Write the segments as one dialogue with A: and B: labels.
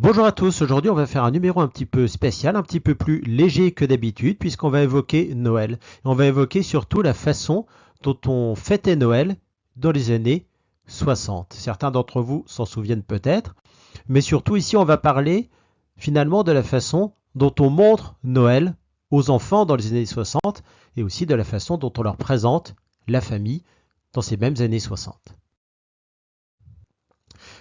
A: Bonjour à tous, aujourd'hui on va faire un numéro un petit peu spécial, un petit peu plus léger que d'habitude puisqu'on va évoquer Noël. Et on va évoquer surtout la façon dont on fêtait Noël dans les années 60. Certains d'entre vous s'en souviennent peut-être, mais surtout ici on va parler finalement de la façon dont on montre Noël aux enfants dans les années 60 et aussi de la façon dont on leur présente la famille dans ces mêmes années 60.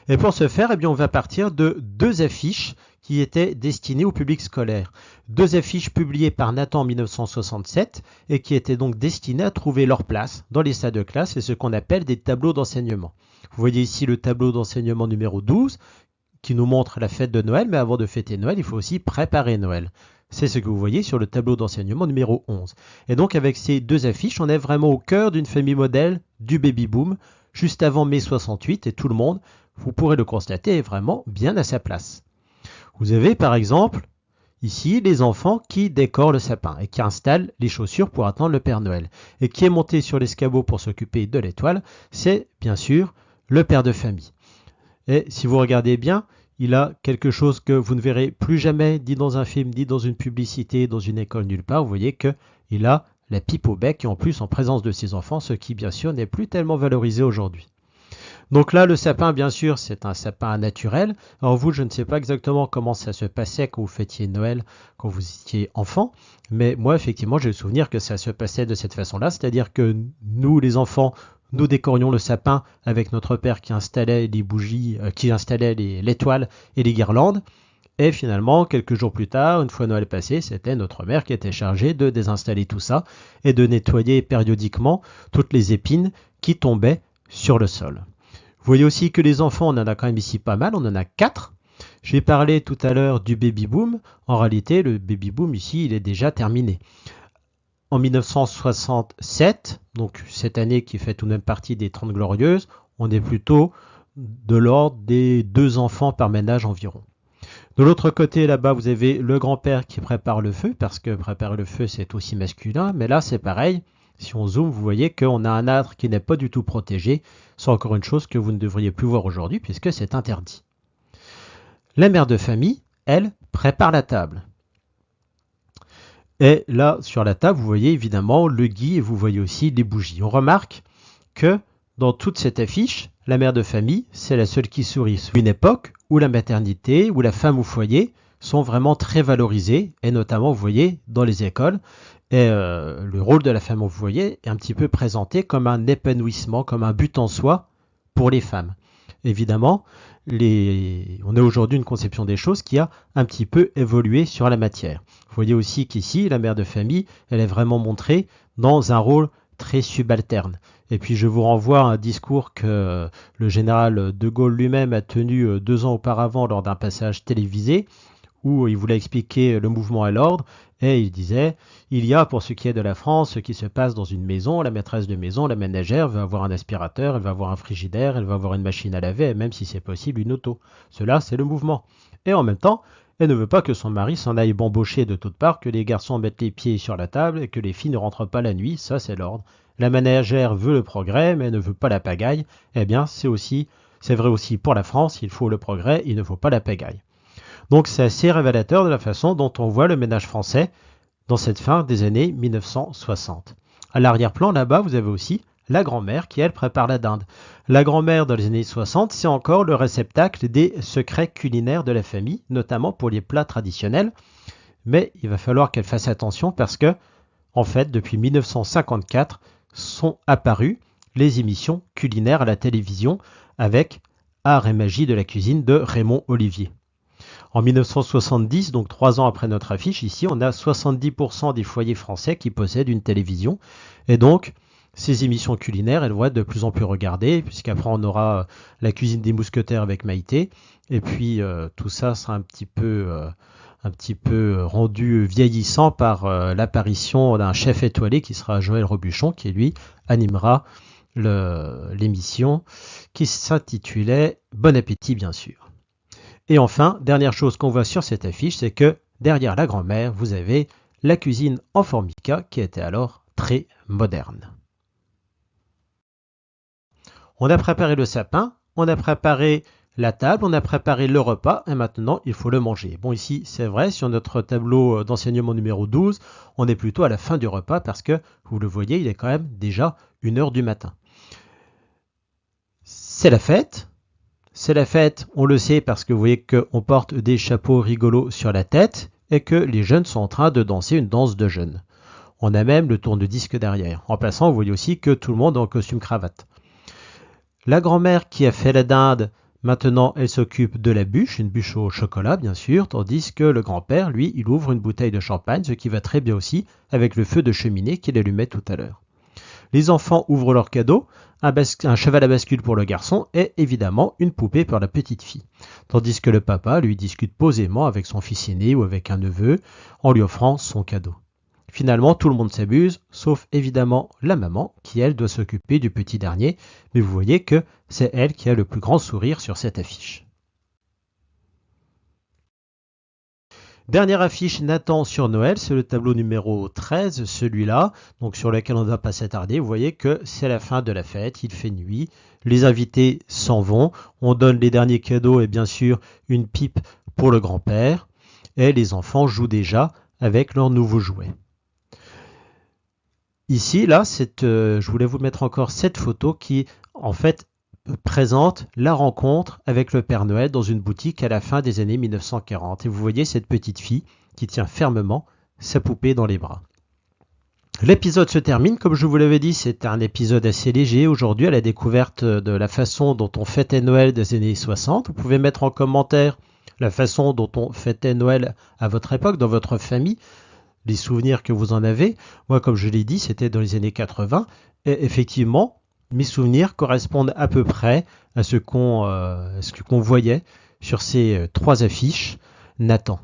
A: Et pour ce faire, eh bien, on va partir de deux affiches qui étaient destinées au public scolaire. Deux affiches publiées par Nathan en 1967 et qui étaient donc destinées à trouver leur place dans les salles de classe et ce qu'on appelle des tableaux d'enseignement. Vous voyez ici le tableau d'enseignement numéro 12 qui nous montre la fête de Noël, mais avant de fêter Noël, il faut aussi préparer Noël. C'est ce que vous voyez sur le tableau d'enseignement numéro 11. Et donc avec ces deux affiches, on est vraiment au cœur d'une famille modèle du baby-boom, juste avant mai 68, et tout le monde, vous pourrez le constater, est vraiment bien à sa place. Vous avez par exemple ici les enfants qui décorent le sapin et qui installent les chaussures pour attendre le Père Noël. Et qui est monté sur l'escabeau pour s'occuper de l'étoile, c'est bien sûr le père de famille. Et si vous regardez bien, il a quelque chose que vous ne verrez plus jamais dit dans un film, dit dans une publicité, dans une école, nulle part. Vous voyez qu'il a la pipe au bec et en plus en présence de ses enfants, ce qui bien sûr n'est plus tellement valorisé aujourd'hui. Donc là, le sapin, bien sûr, c'est un sapin naturel. Alors vous, je ne sais pas exactement comment ça se passait quand vous fêtiez Noël, quand vous étiez enfant, mais moi, effectivement, j'ai le souvenir que ça se passait de cette façon-là, c'est-à-dire que nous, les enfants, nous décorions le sapin avec notre père qui installait les bougies, qui installait l'étoile et les guirlandes. Et finalement, quelques jours plus tard, une fois Noël passé, c'était notre mère qui était chargée de désinstaller tout ça et de nettoyer périodiquement toutes les épines qui tombaient sur le sol. Vous voyez aussi que les enfants, on en a quand même ici pas mal, on en a 4. J'ai parlé tout à l'heure du baby-boom. En réalité, le baby-boom ici, il est déjà terminé. En 1967, donc cette année qui fait tout de même partie des 30 Glorieuses, on est plutôt de l'ordre des 2 enfants par ménage environ. De l'autre côté, là-bas, vous avez le grand-père qui prépare le feu, parce que préparer le feu, c'est aussi masculin, mais là, c'est pareil. Si on zoome, vous voyez qu'on a un âtre qui n'est pas du tout protégé. C'est encore une chose que vous ne devriez plus voir aujourd'hui, puisque c'est interdit. La mère de famille, elle, prépare la table. Et là, sur la table, vous voyez évidemment le gui et vous voyez aussi les bougies. On remarque que dans toute cette affiche, la mère de famille, c'est la seule qui sourit. C'est une époque où la maternité, où la femme au foyer sont vraiment très valorisées, et notamment, vous voyez, dans les écoles, et le rôle de la femme au foyer est un petit peu présenté comme un épanouissement, comme un but en soi pour les femmes. Évidemment, on a aujourd'hui une conception des choses qui a un petit peu évolué sur la matière. Vous voyez aussi qu'ici, la mère de famille, elle est vraiment montrée dans un rôle très subalterne. Et puis je vous renvoie à un discours que le général de Gaulle lui-même a tenu 2 ans auparavant lors d'un passage télévisé où il voulait expliquer le mouvement et l'ordre, et il disait « Il y a, pour ce qui est de la France, ce qui se passe dans une maison, la maîtresse de maison, la ménagère va avoir un aspirateur, elle va avoir un frigidaire, elle va avoir une machine à laver, et même si c'est possible, une auto. Cela, c'est le mouvement. Et en même temps, elle ne veut pas que son mari s'en aille bambocher de toutes parts, que les garçons mettent les pieds sur la table et que les filles ne rentrent pas la nuit, ça c'est l'ordre. La ménagère veut le progrès, mais ne veut pas la pagaille. Eh bien, c'est vrai aussi pour la France, il faut le progrès, il ne faut pas la pagaille. » Donc c'est assez révélateur de la façon dont on voit le ménage français dans cette fin des années 1960. À l'arrière-plan, là-bas, vous avez aussi la grand-mère qui, elle, prépare la dinde. La grand-mère, dans les années 60, c'est encore le réceptacle des secrets culinaires de la famille, notamment pour les plats traditionnels. Mais il va falloir qu'elle fasse attention parce que, en fait, depuis 1954, sont apparues les émissions culinaires à la télévision avec Art et magie de la cuisine de Raymond Olivier. En 1970, donc 3 ans après notre affiche, ici, on a 70% des foyers français qui possèdent une télévision. Et donc, ces émissions culinaires, elles vont être de plus en plus regardées, puisqu'après, on aura la cuisine des mousquetaires avec Maïté. Et puis, tout ça sera un petit peu rendu vieillissant par l'apparition d'un chef étoilé qui sera Joël Robuchon, qui, lui, animera l'émission qui s'intitulait Bon appétit, bien sûr. Et enfin, dernière chose qu'on voit sur cette affiche, c'est que derrière la grand-mère, vous avez la cuisine en formica qui était alors très moderne. On a préparé le sapin, on a préparé la table, on a préparé le repas et maintenant il faut le manger. Bon, ici c'est vrai, sur notre tableau d'enseignement numéro 12, on est plutôt à la fin du repas parce que, vous le voyez, il est quand même déjà 1h du matin. C'est la fête. C'est la fête, on le sait parce que vous voyez qu'on porte des chapeaux rigolos sur la tête et que les jeunes sont en train de danser une danse de jeunes. On a même le tourne-disque derrière. En passant, vous voyez aussi que tout le monde est en costume cravate. La grand-mère qui a fait la dinde, maintenant elle s'occupe de la bûche, une bûche au chocolat bien sûr, tandis que le grand-père, lui, il ouvre une bouteille de champagne, ce qui va très bien aussi avec le feu de cheminée qu'il allumait tout à l'heure. Les enfants ouvrent leurs cadeaux, un cheval à bascule pour le garçon et évidemment une poupée pour la petite fille. Tandis que le papa, lui, discute posément avec son fils aîné ou avec un neveu en lui offrant son cadeau. Finalement, tout le monde s'amuse, sauf évidemment la maman qui, elle, doit s'occuper du petit dernier, mais vous voyez que c'est elle qui a le plus grand sourire sur cette affiche. Dernière affiche, Nathan sur Noël, c'est le tableau numéro 13, celui-là, donc sur lequel on ne va pas s'attarder. Vous voyez que c'est la fin de la fête, il fait nuit, les invités s'en vont, on donne les derniers cadeaux et bien sûr une pipe pour le grand-père, et les enfants jouent déjà avec leurs nouveaux jouets. Ici, là, je voulais vous mettre encore cette photo qui, en fait, présente la rencontre avec le Père Noël dans une boutique à la fin des années 1940. Et vous voyez cette petite fille qui tient fermement sa poupée dans les bras. L'épisode se termine, comme je vous l'avais dit, c'est un épisode assez léger aujourd'hui à la découverte de la façon dont on fêtait Noël des années 60. Vous pouvez mettre en commentaire la façon dont on fêtait Noël à votre époque, dans votre famille, les souvenirs que vous en avez. Moi, comme je l'ai dit, c'était dans les années 80. Et effectivement, mes souvenirs correspondent à peu près à ce qu'on voyait sur ces 3 affiches Nathan.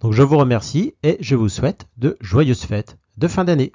A: Donc je vous remercie et je vous souhaite de joyeuses fêtes de fin d'année.